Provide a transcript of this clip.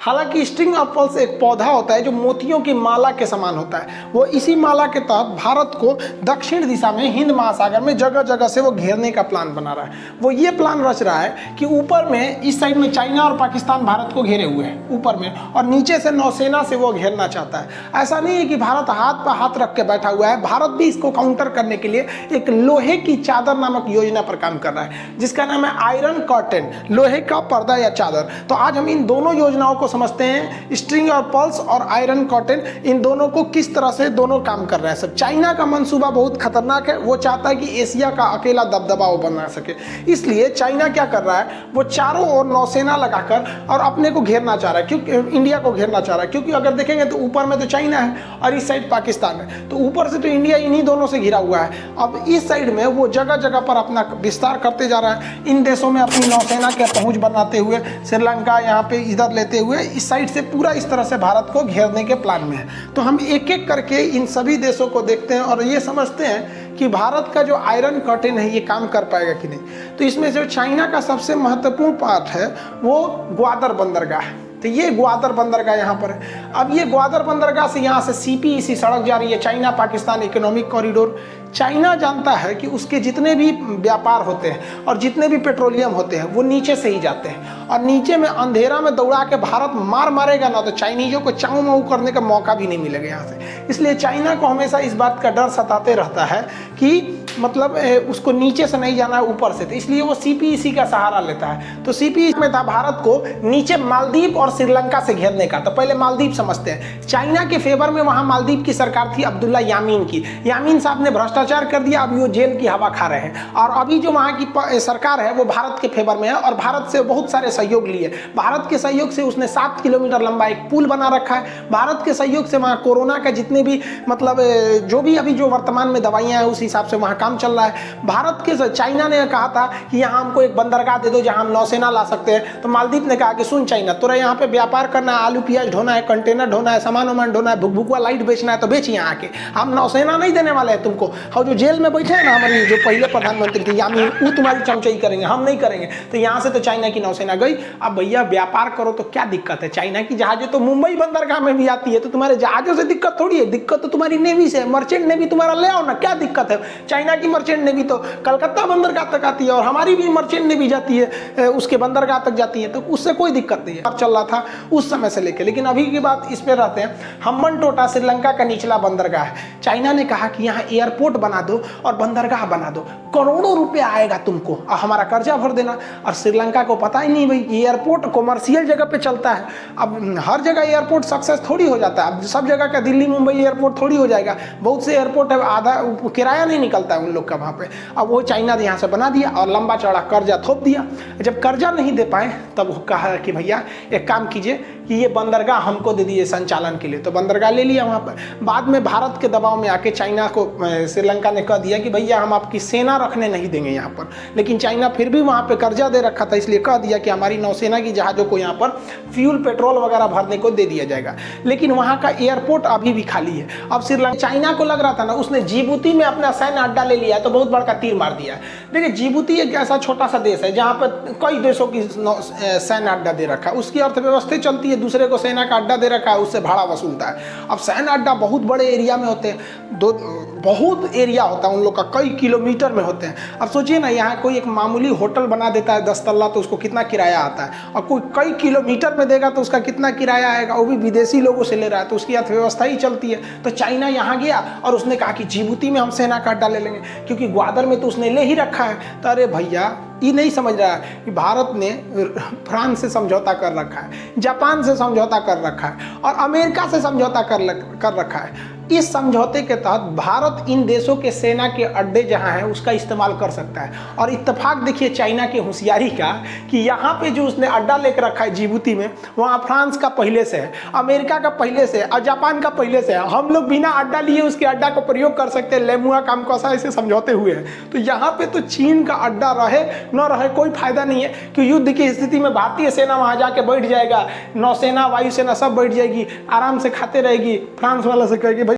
हालांकि string of pearls एक पौधा होता है जो मोतियों की माला के समान होता है। वो इसी माला के तहत भारत को दक्षिण दिशा में हिंद महासागर में जगह जगह से वो घेरने का प्लान बना रहा है। वो ये प्लान रच रहा है कि ऊपर में इस साइड में चाइना और पाकिस्तान भारत को घेरे हुए हैं ऊपर में, और नीचे से नौसेना से वो घेरना चाहता है। ऐसा नहीं है कि भारत हाथ पर हाथ रख के बैठा हुआ है, भारत भी इसको काउंटर करने के लिए एक लोहे की चादर नामक योजना पर काम कर रहा है जिसका नाम है आयरन कर्टेन, लोहे का पर्दा या चादर। तो आज हम इन दोनों योजनाओं को समझते हैं, स्ट्रिंग ऑफ पर्ल्स और आयरन कर्टेन, इन दोनों को किस तरह से दोनों काम कर रहे हैं सब। चाइना का मंसूबा बहुत खतरनाक है, वो चाहता है कि एशिया का अकेला दबदबा वो बना सके। इसलिए चाइना क्या कर रहा है, वो चारों ओर नौसेना लगाकर और अपने को घेरना चाह रहा है, क्योंकि इंडिया को घेरना चाह रहा है। क्योंकि अगर देखेंगे तो ऊपर में तो चाइना है और इस साइड पाकिस्तान है, तो ऊपर से तो इंडिया इन्हीं दोनों से घिरा हुआ है। अब इस साइड में वो जगह जगह पर अपना विस्तार करते जा रहा है, इन देशों में अपनी नौसेना के पहुंच बनाते हुए, श्रीलंका यहाँ पे इधर लेते हुए इस साइड से पूरा इस तरह से भारत को घेरने के प्लान में है। तो हम एक एक करके इन सभी देशों को देखते हैं और ये समझते हैं कि भारत का जो आयरन कर्टेन है ये काम कर पाएगा कि नहीं। तो इसमें जो चाइना का सबसे महत्वपूर्ण पार्ट है वो ग्वादर बंदरगाह है। तो ये ग्वादर बंदरगाह यहाँ पर है। अब ये ग्वादर बंदरगाह से यहाँ से सीपीईसी सड़क जा रही है, China Pakistan economic corridor. China जानता है कि उसके जितने भी व्यापार होते हैं और जितने भी पेट्रोलियम होते हैं वो नीचे से ही जाते हैं, और नीचे में अंधेरा में दौड़ा के भारत मारेगा ना तो चाइनीजों को चाऊ माऊ करने का मौका भी नहीं मिलेगा यहाँ से। इसलिए चाइना को हमेशा इस बात का डर सताते रहता है कि मतलब उसको नीचे से नहीं जाना है, ऊपर से। तो इसलिए वो सीपीईसी का सहारा लेता है। तो सीपीईसी में था भारत को नीचे मालदीव और श्रीलंका से घेरने का। तो पहले मालदीव समझते हैं। चाइना के फेवर में वहाँ मालदीव की सरकार थी अब्दुल्ला यामीन की। यामीन साहब ने भ्रष्टाचार कर दिया, अभी वो जेल की हवा खा रहे हैं। और अभी जो वहाँ की सरकार है वो भारत के फेवर में है और भारत से बहुत सारे सहयोग लिए। भारत के सहयोग से उसने 7 किलोमीटर लंबा एक पुल बना रखा है। भारत के सहयोग से वहाँ कोरोना का जितने भी मतलब जो भी अभी जो वर्तमान में दवाइयाँ हैं उस हिसाब से वहाँ काम चल रहा है। भारत के चाइना ने कहा था कि यहाँ हमको एक बंदरगाह दे दो जहाँ हम नौसेना ला सकते हैं। तो मालदीव ने कहा कि सुन चाइना, तोरा यहाँ पे व्यापार करना है, आलू प्याज ढोना है, कंटेनर ढोना है, सामान वामान ढोना है, भुकभुकवा लाइट बेचना है तो बेच यहाँ आके। हम नौसेना नहीं देने वाले हैं तुमको। और जो जेल में बैठे हैं ना हमारी जो पहले प्रधानमंत्री थे यामीन, वो तुम्हारी चमचाई करेंगे, हम नहीं करेंगे। तो यहाँ से तो चाइना की नौसेना गई। अब भैया व्यापार करो तो क्या दिक्कत है, चाइना की जहाजें तो मुंबई बंदरगाह में भी आती है, तो तुम्हारे जहाजों से दिक्कत थोड़ी है, दिक्कत तो तुम्हारी नेवी से है। मर्चेंट नेवी तुम्हारा ले आओ ना, क्या दिक्कत है। चाइना की मर्चेंट नेवी तो कलकत्ता बंदरगाह तक आती है और हमारी भी मर्चेंट नेवी जाती है उसके बंदरगाह तक जाती है, तो उससे कोई दिक्कत नहीं है। अब चल रहा था उस समय से लेके, लेकिन अभी की बात इस पे रहते हैं। हम्बनटोटा श्रीलंका का निचला बंदरगाह है। चाइना ने कहा कि यहाँ एयरपोर्ट बना दो और बंदरगाह बना दो, करोड़ों रुपया आएगा तुमको और हमारा कर्जा भर देना। और श्रीलंका को पता ही नहीं भाई एयरपोर्ट कॉमर्शियल जगह पे चलता है। अब हर जगह एयरपोर्ट सक्सेस थोड़ी हो जाता है। अब सब जगह का दिल्ली मुंबई एयरपोर्ट थोड़ी हो जाएगा। बहुत से एयरपोर्ट है आधा किराया नहीं निकलता है उन लोग का वहाँ पे। अब वो चाइना ने यहाँ से बना दिया और लंबा चौड़ा कर्जा थोप दिया। जब कर्जा नहीं दे पाए तब वो कहा कि भैया एक काम कीजिए कि ये बंदरगाह हमको दे दीजिए संचालन के लिए। तो बंदरगाह ले लिया वहाँ पर। बाद में भारत के दबाव में आके चाइना को श्रीलंका ने कह दिया कि भैया हम आपकी सेना रखने नहीं देंगे यहाँ पर। लेकिन चाइना फिर भी वहाँ पे कर्जा दे रखा था, इसलिए कह दिया कि हमारी नौसेना की जहाज़ों को यहाँ पर फ्यूल पेट्रोल वगैरह भरने को दे दिया जाएगा। लेकिन वहाँ का एयरपोर्ट अभी भी खाली है। अब श्रीलंका चाइना को लग रहा था ना, उसने जिबूती में अपना सैन्य अड्डा ले लिया है, तो बहुत बड़का तीर मार दिया है। देखिए जिबूती एक ऐसा छोटा सा देश है जहाँ पर कई देशों की सैन्य अड्डा दे रखा है, उसकी अर्थव्यवस्था चलती है, दूसरे को सेना का अड्डा दे रखा है, उससे भाड़ा वसूलता है। अब सैन्य अड्डा बहुत बड़े एरिया में होते हैं, बहुत एरिया होता है उन लोग का, कई किलोमीटर में होते हैं। अब सोचिए ना, यहाँ कोई एक मामूली होटल बना देता है 10 तल्ला तो उसको कितना किराया आता है, और कोई कई किलोमीटर में देगा तो उसका कितना किराया आएगा, वो भी विदेशी लोगों से ले रहा है, तो उसकी अर्थव्यवस्था ही चलती है। तो चाइना यहाँ गया और उसने कहा कि जिबूती में हम सेना का अड्डा ले लेंगे, क्योंकि ग्वादर में तो उसने ले ही रखा है। तो अरे भैया ये नहीं समझ रहा है कि भारत ने फ्रांस से समझौता कर रखा है, जापान से समझौता कर रखा है और अमेरिका से समझौता कर रखा है। इस समझौते के तहत भारत इन देशों के सेना के अड्डे जहां हैं उसका इस्तेमाल कर सकता है। और इत्तेफाक देखिए चाइना की होशियारी का कि यहाँ पे जो उसने अड्डा लेकर रखा है जिबूती में, वहाँ फ्रांस का पहले से है, अमेरिका का पहले से है और जापान का पहले से है। हम लोग बिना अड्डा लिए उसके अड्डा को प्रयोग कर सकते हैं, लेमुआ कामकोसा ऐसे समझौते हुए हैं। तो यहाँ पे तो चीन का अड्डा रहे न रहे कोई फायदा नहीं है, कि युद्ध की स्थिति में भारतीय सेना वहाँ जाके बैठ जाएगा, नौसेना वायुसेना सब बैठ जाएगी, आराम से खाते रहेगी। फ्रांस वाला से कहेगी भाई